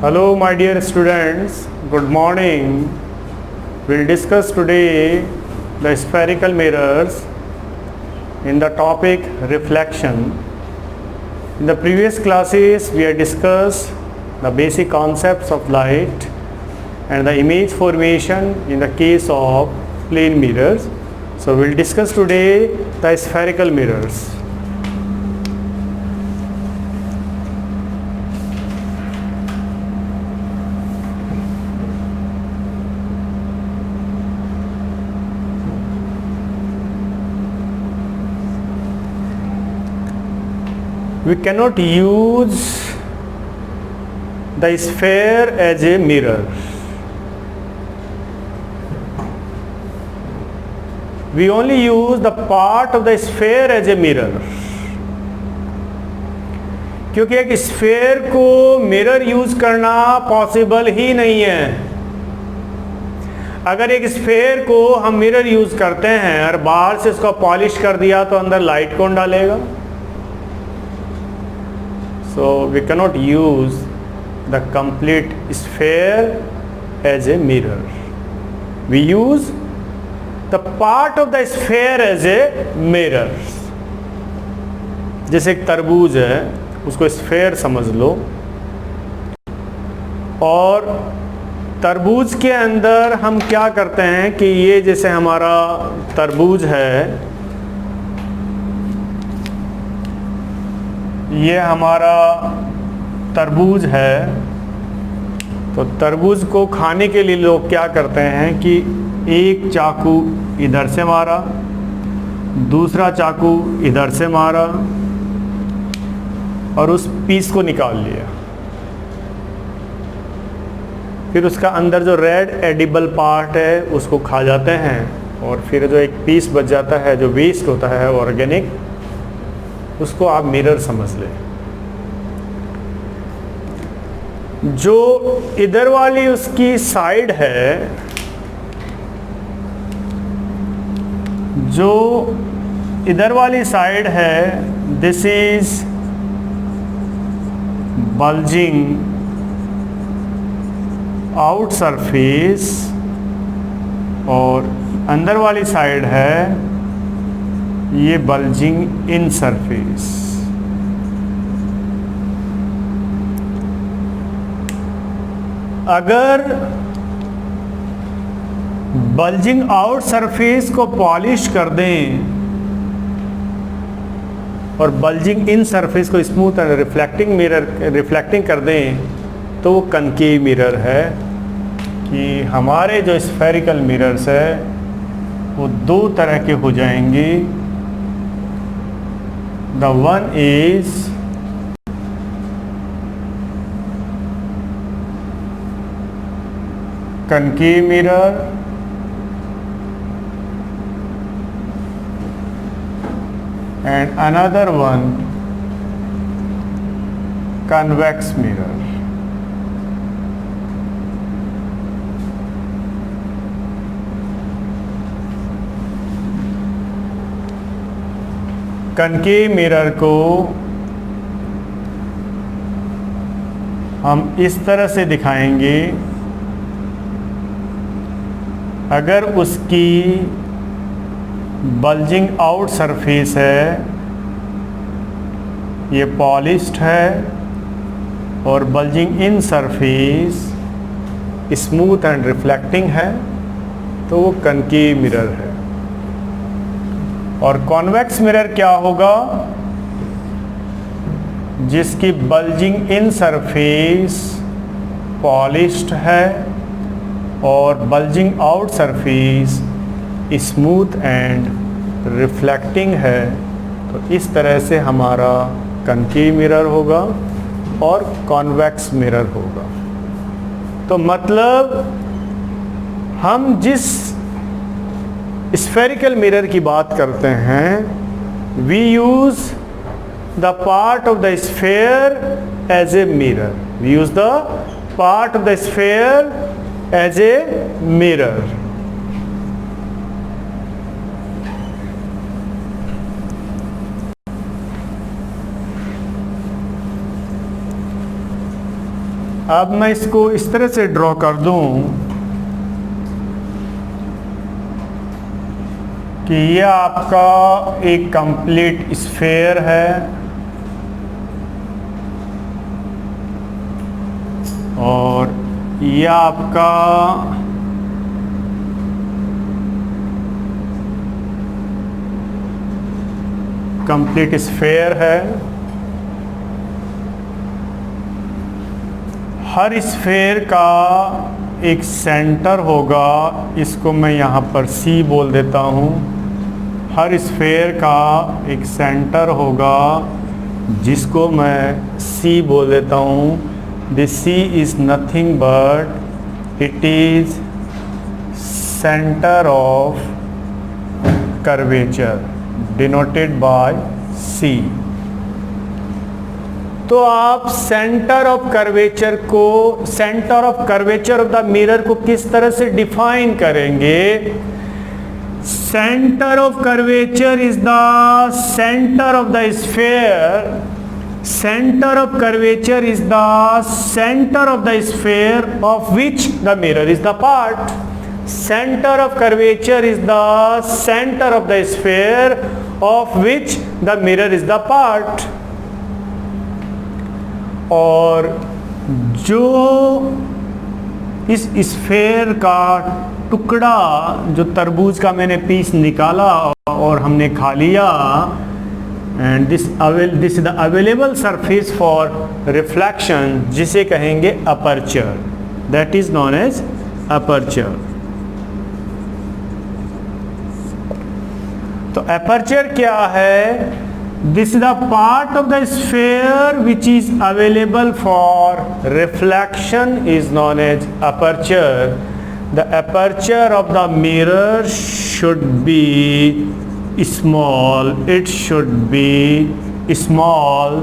Hello my dear students, good morning. We'll discuss today the spherical mirrors in the topic reflection. In the previous classes we had discussed the basic concepts of light and the image formation in the case of plane mirrors. So we'll discuss today the spherical mirrors. We cannot use the sphere as a mirror. We only use the part of the sphere as a mirror. क्योंकि एक sphere को mirror use करना possible ही नहीं है। अगर एक sphere को हम मिरर यूज करते हैं और बाहर से उसको पॉलिश कर दिया तो अंदर लाइट कौन डालेगा? So we cannot use the complete sphere as a mirror. We use the part of the sphere as a mirror. जैसे एक तरबूज है, उसको स्फेयर समझ लो, और तरबूज के अंदर हम क्या करते हैं कि ये जैसे हमारा तरबूज है, ये हमारा तरबूज है, तो तरबूज को खाने के लिए लोग क्या करते हैं कि एक चाकू इधर से मारा, दूसरा चाकू इधर से मारा और उस पीस को निकाल लिया। फिर उसका अंदर जो रेड एडिबल पार्ट है उसको खा जाते हैं और फिर जो एक पीस बच जाता है जो वेस्ट होता है ऑर्गेनिक, उसको आप मिरर समझ लें। जो इधर वाली उसकी साइड है, जो इधर वाली साइड है, this is bulging out surface, और अंदर वाली साइड है ये बल्जिंग इन सरफेस। अगर बल्जिंग आउट सरफेस को पॉलिश कर दें और बल्जिंग इन सरफेस को स्मूथ एंड रिफ्लेक्टिंग कर दें तो वो कनकेव मिरर है। कि हमारे जो स्फेरिकल मिरर्स है वो दो तरह के हो जाएंगे। The one is concave mirror and another one convex mirror. Concave mirror को हम इस तरह से दिखाएंगे। अगर उसकी बल्जिंग आउट सरफेस है, ये पॉलिश्ड है, और bulging in surface smooth and reflecting है, तो वो कनकेव मिरर है। और कॉन्वेक्स मिरर क्या होगा? जिसकी बल्जिंग इन सरफेस पॉलिश्ड है और bulging out surface smooth and reflecting है। तो इस तरह से हमारा कनकेव मिरर होगा और कॉन्वेक्स मिरर होगा। तो मतलब हम जिस स्फेरिकल मिरर की बात करते हैं, we use the part of the sphere as a mirror. We use the part of the sphere as a mirror. अब मैं इसको इस तरह से ड्रॉ कर दूं कि ये आपका एक कंप्लीट स्फीयर है और ये आपका कंप्लीट स्फीयर है। हर स्फीयर का एक सेंटर होगा, इसको मैं यहाँ पर C बोल देता हूँ। हर स्फीयर का एक सेंटर होगा जिसको मैं C बोल देता हूँ। This C is nothing but it is centre of curvature denoted by C। तो आप सेंटर ऑफ कर्वेचर को, centre of curvature of the mirror को किस तरह से डिफाइन करेंगे? Centre of curvature is the centre of the sphere. Centre of curvature is the centre of the sphere of which the mirror is the part. Centre of curvature is the centre of the sphere of which the mirror is the part. और जो इस sphere का टुकड़ा, जो तरबूज का मैंने piece निकाला और हमने खा लिया, and this is the available surface for reflection, जिसे कहेंगे aperture, that is known as aperture. तो अपर्चर क्या है? This is the part of the sphere which is available for reflection is known as aperture. The aperture of the mirror should be small. It should be small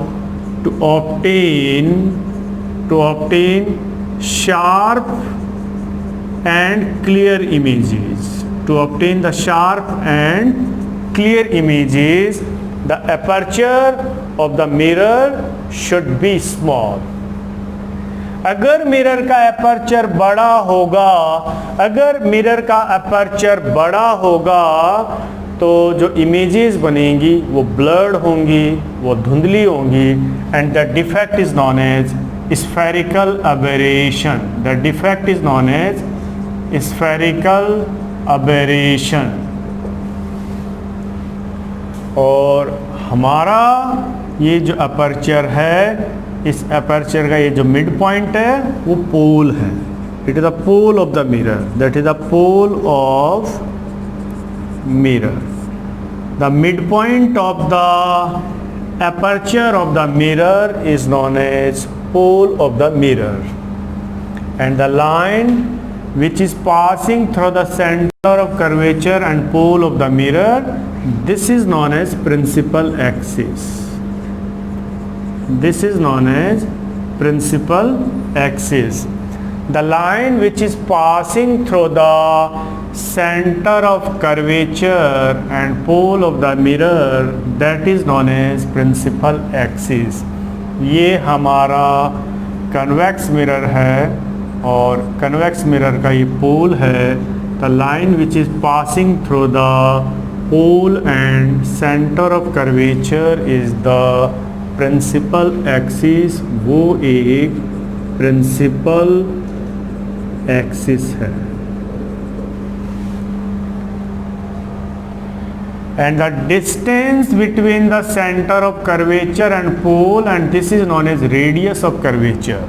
to obtain sharp and clear images. To obtain the sharp and clear images, the aperture of the mirror should be small. अगर mirror का aperture बड़ा होगा, अगर mirror का aperture बड़ा होगा तो जो इमेजेस बनेंगी वो ब्लर्ड होंगी, वो धुंधली होंगी, and the defect is known as spherical aberration. The defect is known as spherical aberration. और हमारा ये जो अपर्चर है, इस अपर्चर का ये जो मिड पॉइंट है वो पोल है। It is the pole of the mirror, that is the pole of mirror. The mid point of the aperture of the mirror is known as pole of the mirror, and the line which is passing through the center of curvature and pole of the mirror, this is known as principal axis. This is known as principal axis. The line which is passing through the center of curvature and pole of the mirror, that is known as principal axis. ये हमारा convex mirror है और convex mirror का ये pole है। The line which is passing through the pole and centre of curvature is the principal axis. वो एक principal axis है। And the distance between the centre of curvature and pole, and this is known as radius of curvature.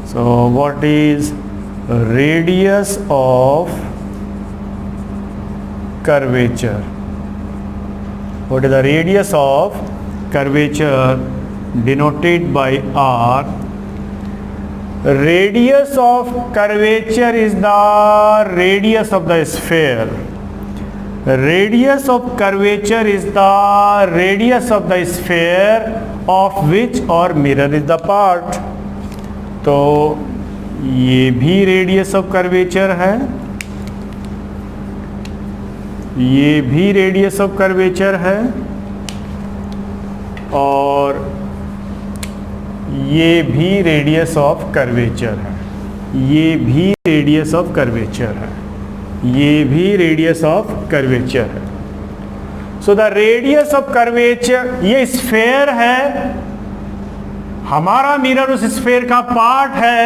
So what is radius of curvature? What is the radius of curvature denoted by R? Radius of curvature is the radius of the sphere. Radius of curvature is the radius of the sphere of which or mirror is the part. तो ये भी radius of curvature है, ये भी radius of curvature है, और ये भी रेडियस ऑफ कर्वेचर है, ये भी रेडियस ऑफ कर्वेचर है, ये भी रेडियस ऑफ कर्वेचर है। So the radius of curvature, ये स्फेयर है, हमारा मिरर उस स्फेयर का पार्ट है।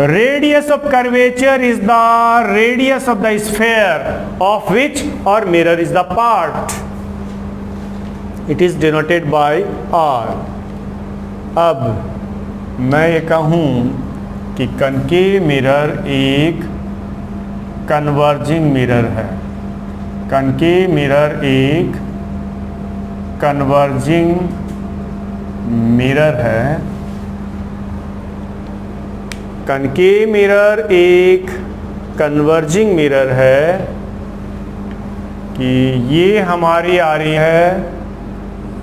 Radius of curvature is the radius of the sphere of which our mirror is the part. It is denoted by R. अब मैं ये कहूँ कि कनकेव मिरर एक कन्वर्जिंग मिरर है, कनकेव मिरर एक कन्वर्जिंग मिरर है, कनकेव मिरर एक कन्वर्जिंग मिरर है कि ये हमारी आ रही है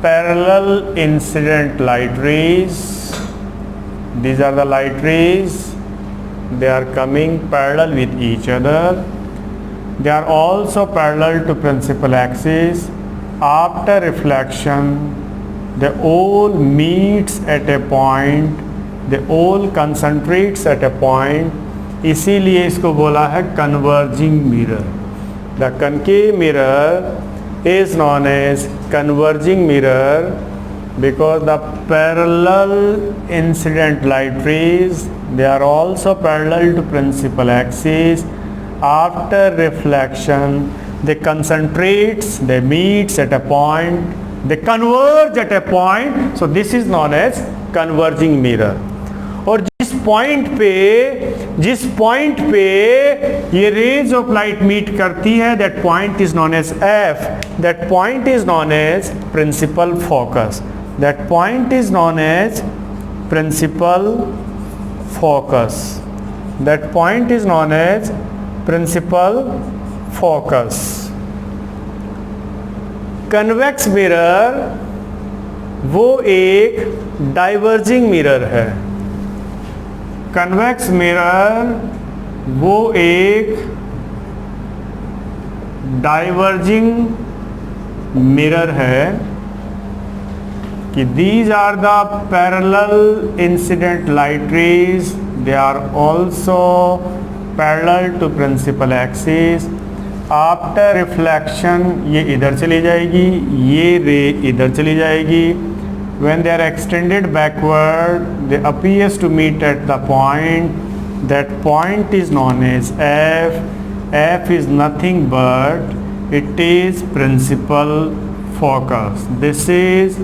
parallel incident light raise. These are the light rays, they are coming parallel with each other, they are also parallel to principal axis. After reflection they all meets at a point, they all concentrates at a point, इसीलिए इसको बोला है converging mirror. The concave mirror is known as converging mirror because the parallel incident light rays, they are also parallel to principal axis. After reflection they concentrates, they meets at a point, they converge at a point, so this is known as converging mirror. और जिस point पे ये raise of light meet करती है, that point is known as F, that point is known as principal focus, that point is known as principal focus, that point is known as principal focus. Convex mirror वो एक diverging mirror है, convex mirror वो एक diverging mirror है कि these are the parallel incident light rays, they are also parallel to principal axis. After reflection ये इधर चली जाएगी, ये रे इधर चली जाएगी. When they are extended backward, they appears to meet at the point. That point is known as F. F is nothing but it is principal focus. This is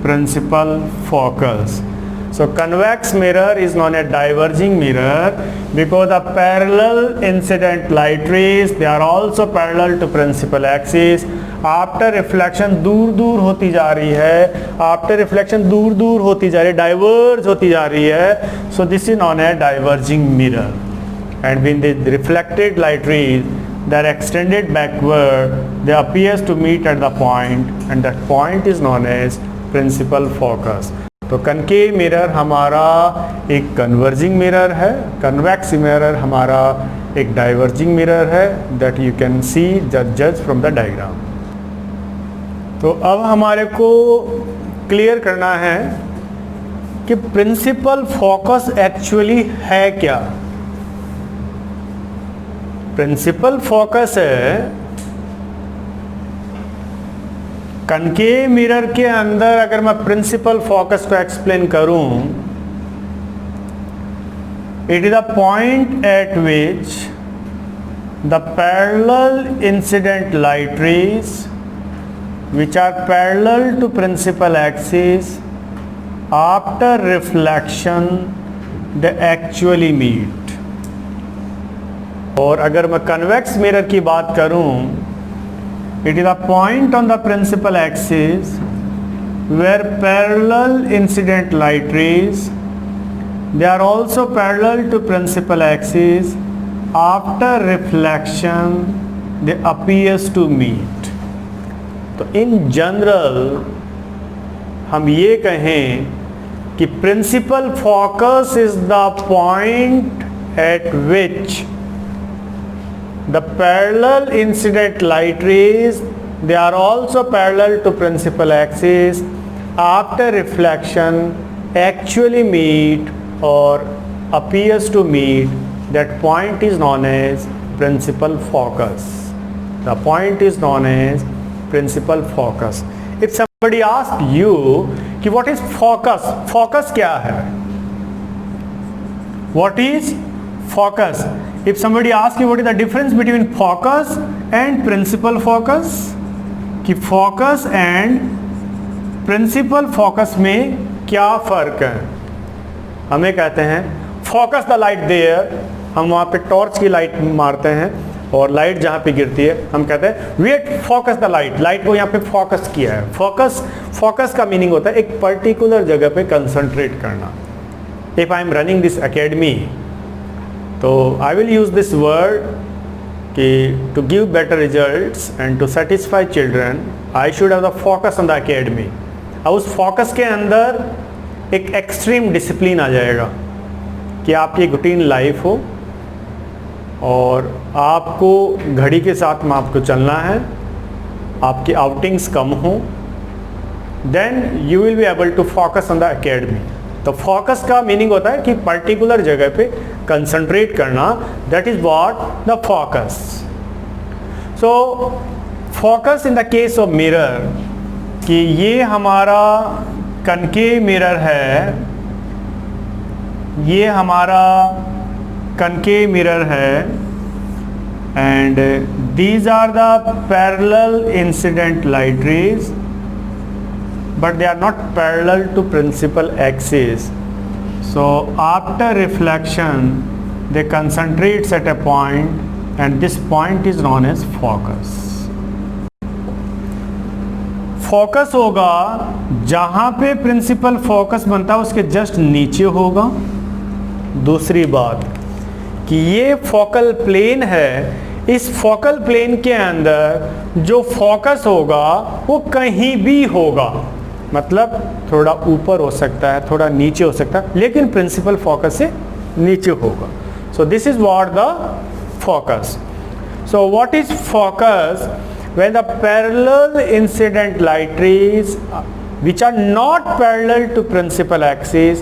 principal focus. So convex mirror is known as diverging mirror because the parallel incident light rays, they are also parallel to principal axis. After reflection दूर दूर होती जा रही है, after reflection दूर दूर होती जा रही है, diverge होती जा रही है. So this is known as diverging mirror. And when the reflected light rays, they are extended backward, they appears to meet at the point, and that point is known as principal focus. तो concave mirror हमारा एक converging mirror है, convex mirror हमारा एक diverging mirror है, that you can see जज from the diagram. तो अब हमारे को क्लियर करना है कि प्रिंसिपल फोकस एक्चुअली है क्या. प्रिंसिपल फोकस है कनकेव मिरर के अंदर. अगर मैं प्रिंसिपल फोकस को एक्सप्लेन करूं, it is the point at which the parallel incident light rays which are parallel to principal axis, after reflection they actually meet. और अगर मैं कन्वेक्स मिरर की बात करूं, it is a point on the principal axis where parallel incident light rays, they are also parallel to principal axis. After reflection they appears to meet. तो in general हम ये कहें कि principal focus is the point at which the parallel incident light rays, they are also parallel to principal axis. After reflection actually meet or appears to meet, that point is known as principal focus. The point is known as principal focus. If somebody asks you कि what is focus, focus क्या है? What is focus? If somebody asks you what is the difference between focus and principal focus, कि focus and principal focus में क्या फ़र्क है? हमें कहते हैं focus the light there, हम वहाँ पे टॉर्च की लाइट मारते हैं और लाइट जहाँ पे गिरती है हम कहते हैं we had focus the light, light को यहाँ पे फोकस किया है. फोकस का मीनिंग होता है एक पर्टिकुलर जगह पे कंसंट्रेट करना. If I am running this academy, तो I will use this word कि to give better results and to satisfy children, I should have the focus on the academy. अब उस फोकस के अंदर एक एक्सट्रीम डिसिप्लिन आ जाएगा कि आपकी एक रूटीन लाइफ हो और आपको घड़ी के साथ में आपको चलना है, आपकी आउटिंग्स कम हो, then you will be able to focus on the academy. तो फोकस का मीनिंग होता है कि पर्टिकुलर जगह पे कंसंट्रेट करना, that is what the focus. So focus in the case of mirror, कि ये हमारा कनकेव मिरर है, ये हमारा कनकेव मिरर है, and these are the parallel incident light rays, but they are not parallel to principal axis. So after reflection they concentrates at a point and this point is known as focus. Focus होगा जहाँ पे principal focus बनता है उसके just नीचे होगा. दूसरी बात कि ये फोकल प्लेन है, इस फोकल प्लेन के अंदर जो फोकस होगा वो कहीं भी होगा, मतलब थोड़ा ऊपर हो सकता है, थोड़ा नीचे हो सकता है, लेकिन प्रिंसिपल फोकस से नीचे होगा. So this is what the focus. So what is focus? when the parallel incident light rays which are not parallel to principal axis,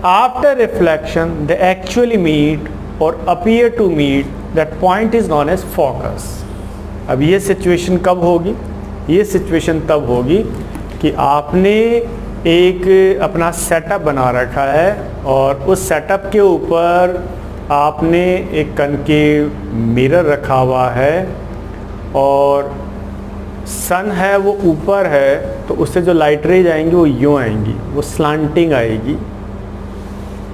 after reflection they actually meet or appear to meet, that point is known as focus. अब ये situation कब होगी? ये situation तब होगी कि आपने एक अपना सेटअप बना रखा है और उस सेटअप के ऊपर आपने एक कनकेव मिरर रखा हुआ है और सन है वो ऊपर है, तो उससे जो लाइट रेज आएंगी वो यूँ आएंगी, वो स्लांटिंग आएगी.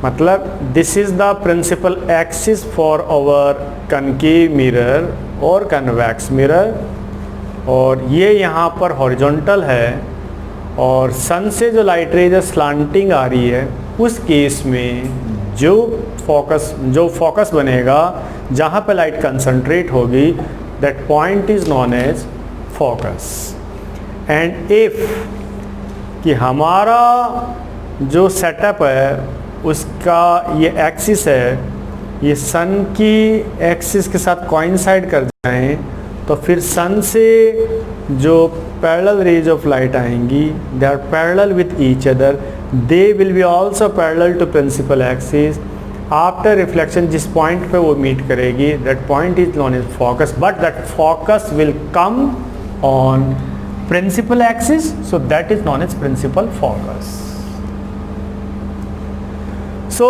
मतलब this is the principal axis for our concave mirror और कन्वेक्स मिरर, और ये यहाँ पर हॉरिजॉन्टल है और सन से जो लाइट रेज स्लांटिंग आ रही है, उस केस में जो फोकस बनेगा जहाँ पे लाइट कंसंट्रेट होगी, that point is known as focus. And if कि हमारा जो सेटअप है उसका ये एक्सिस है, ये सन की एक्सिस के साथ कोइंसाइड कर जाएं, तो फिर सन से जो पैरेलल रेज ऑफ लाइट आएंगी, they are parallel with each other, they will be also parallel to principal axis. After reflection जिस पॉइंट पे वो मीट करेगी, that point is known as focus, but that focus will come on principal axis, so that is known as principal focus. So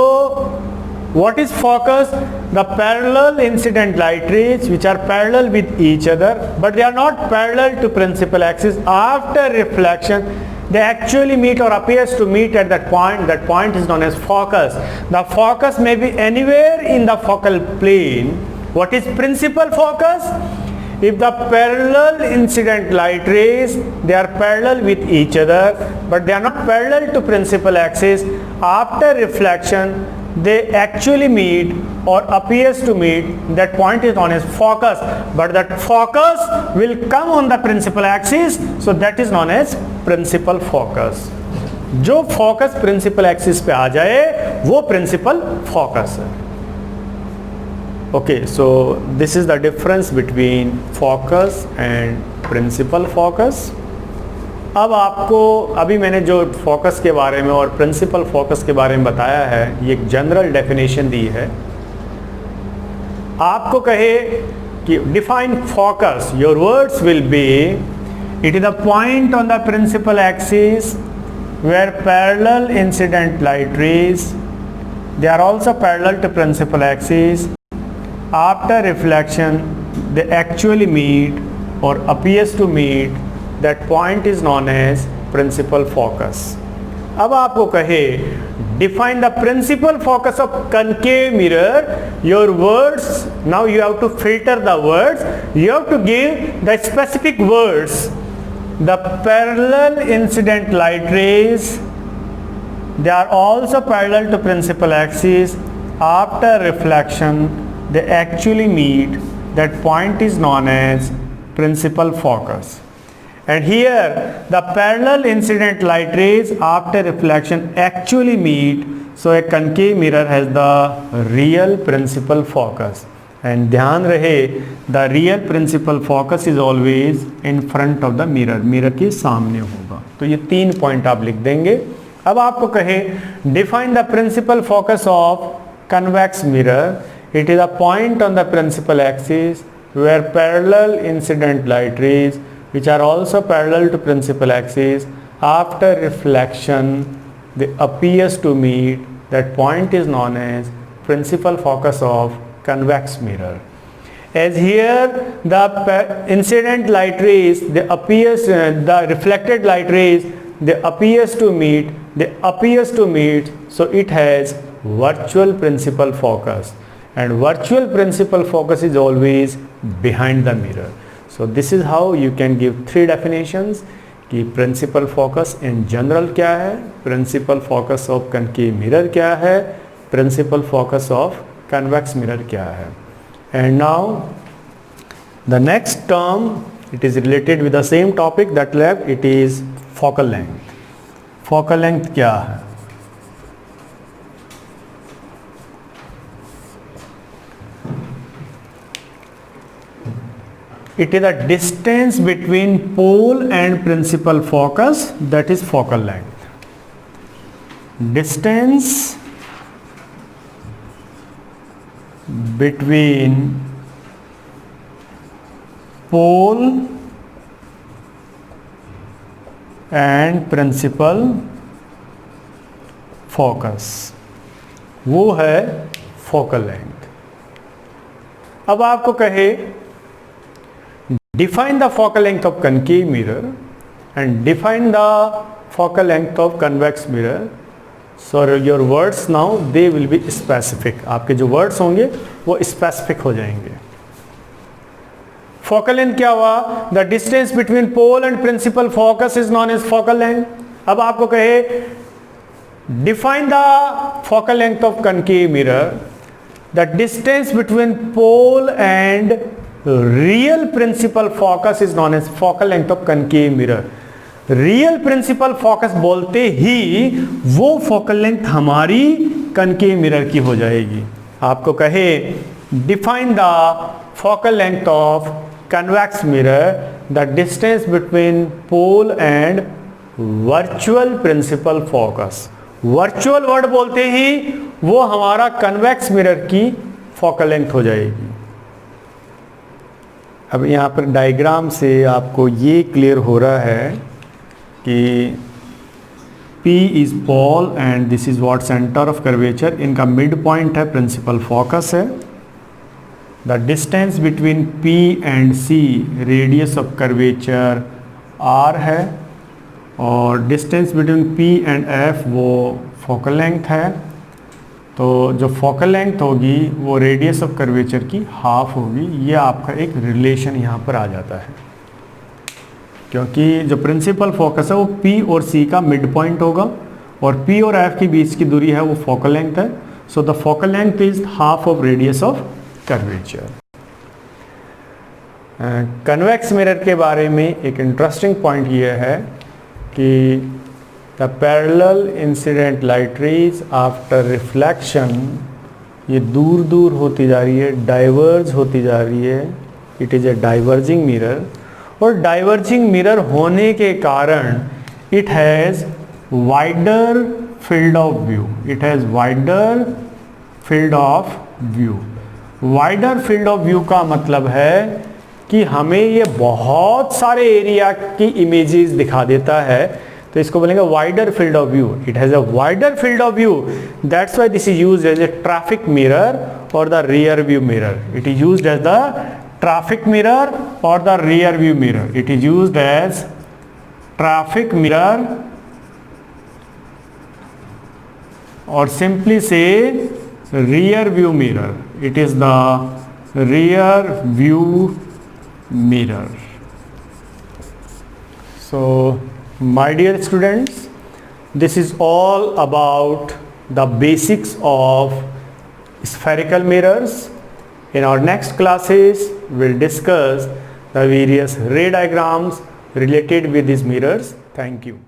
what is focus? The parallel incident light rays which are parallel with each other but they are not parallel to principal axis. After reflection they actually meet or appears to meet at that point. That point is known as focus. The focus may be anywhere in the focal plane. What is principal focus? If the parallel incident light rays, they are parallel with each other but they are not parallel to principal axis, after reflection they actually meet or appears to meet, that point is known as focus, but that focus will come on the principal axis, so that is known as principal focus. जो focus principal axis पे आ जाए वो principal focus है. Okay, so this is the difference between focus and principal focus. अब आपको अभी मैंने जो फोकस के बारे में और प्रिंसिपल फोकस के बारे में बताया है, ये एक जनरल डेफिनेशन दी है। आपको कहे कि define focus, your words will be it is the point on the principal axis where parallel incident light rays, they are also parallel to principal axis, after reflection they actually meet or appears to meet, that point is known as principal focus. अब आपको कहे define the principal focus of concave mirror, your words, now you have to filter the words, you have to give the specific words. The parallel incident light rays, they are also parallel to principal axis. After reflection, they actually meet. That point is known as principal focus. And here, the parallel incident light rays after reflection actually meet. So a concave mirror has the real principal focus. And ध्यान रहे the real principal focus is always in front of the mirror, mirror के सामने होगा। तो ये 3 point आप लिख देंगे। अब आपको कहे define the principal focus of convex mirror, it is a point on the principal axis where parallel incident light rays which are also parallel to principal axis, after reflection they appears to meet. That point is known as principal focus of convex mirror. As here the incident light rays, they appears, the reflected light rays, they appears to meet, so it has virtual principal focus, and virtual principal focus is always behind the mirror. So this is how you can give 3 definitions कि principal focus in general क्या है, principal focus of concave mirror क्या है, principal focus of convex mirror क्या है. And now the next term, it is related with the same topic that left, it is focal length. Focal length क्या है? It is the distance between pole and principal focus, that is focal length. Distance between pole and principal focus, वो है focal length. अब आपको कहे define the focal length of concave mirror and define the focal length of convex mirror. So your words now they will be specific. आपके जो words होंगे वो specific हो जाएंगे. Focal length क्या हुआ? The distance between pole and principal focus is known as focal length. अब आपको कहे define the focal length of concave mirror. The distance between pole and real principal focus is known as focal length of concave mirror. Real principal focus बोलते ही वो focal length हमारी concave mirror की हो जाएगी. आपको कहे define the focal length of convex mirror, the distance between pole and virtual principal focus. Virtual word बोलते ही वो हमारा convex mirror की focal length हो जाएगी. अब यहाँ पर डायग्राम से आपको ये क्लियर हो रहा है कि P is pole and this is what centre of curvature, इनका मिड पॉइंट है, प्रिंसिपल फोकस है. The distance between P and C radius of curvature R है, और distance between P and F वो फोकल लेंथ है. तो जो focal length होगी वो रेडियस ऑफ कर्वेचर की हाफ होगी. ये आपका एक रिलेशन यहाँ पर आ जाता है, क्योंकि जो प्रिंसिपल फोकस है वो P और C का मिड पॉइंट होगा, और P और F के बीच की दूरी है वो फोकल लेंथ है. So the focal length is half of radius of curvature. Convex mirror के बारे में एक इंटरेस्टिंग पॉइंट ये है कि the parallel incident light rays after reflection ये दूर दूर होती जा रही है, डाइवर्ज होती जा रही है. It is a diverging mirror. और डाइवर्जिंग मिरर होने के कारण it has wider field of view, it has wider field of view. Wider field of view का मतलब है कि हमें ये बहुत सारे एरिया की इमेजेस दिखा देता है, तो इसको बोलेंगे wider field of view. It has a wider field of view, that's why this is used as a traffic mirror or the rear view mirror. It is used as the traffic mirror or the rear view mirror. It is used as traffic mirror or simply say rear view mirror. It is the rear view mirror. So my dear students, this is all about the basics of spherical mirrors. In our next classes we'll discuss the various ray diagrams related with these mirrors. Thank you.